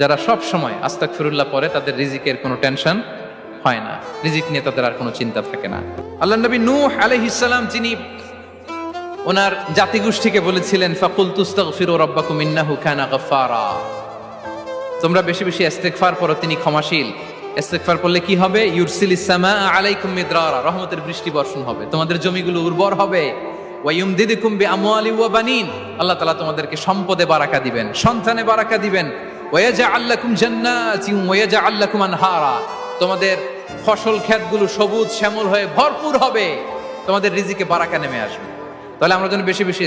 যারা সব সময় আস্তাগফিরুল্লাহ পড়ে তাদের রিজিকের কোনো টেনশন হয় না, রিজিক নিয়ে তাদের আর কোনো চিন্তা থাকে না। আল্লাহ নবী নূহ আলাইহিস সালাম যিনি ওনার জাতিগোষ্ঠীকে বলেছিলেন ফাকুল তুস্তাগফিরু রাব্বাকুম ইন্নাহু কানা গাফফারা, তোমরা বেশি বেশি ইস্তিগফার পড়ো, তিনি ক্ষমাশীল। ইস্তিগফার করলে কি হবে? ইউরসিলিস সামাআ আলাইকুম মিদরারা, রহমতের বৃষ্টি বর্ষণ হবে, তোমাদের জমিগুলো উর্বর হবে। ওয়া ইউমদিদুকুম বিআমওয়ালি ওয়া বানিন, আল্লাহ তাআলা তোমাদেরকে সম্পদে বারাকা দিবেন, সন্তানে বারাকা দিবেন। ওয়া ইয়াজআল লাকুম জান্নাতিন ওয়া ইয়াজআল লাকুম আনহারা, তোমাদের ফসল ক্ষেতগুলো সবুজ শ্যামল হয়ে ভরপুর হবে, তোমাদের রিজিকে বারাকা নেমে আসবে। তাহলে আমরা যেন বেশি বেশি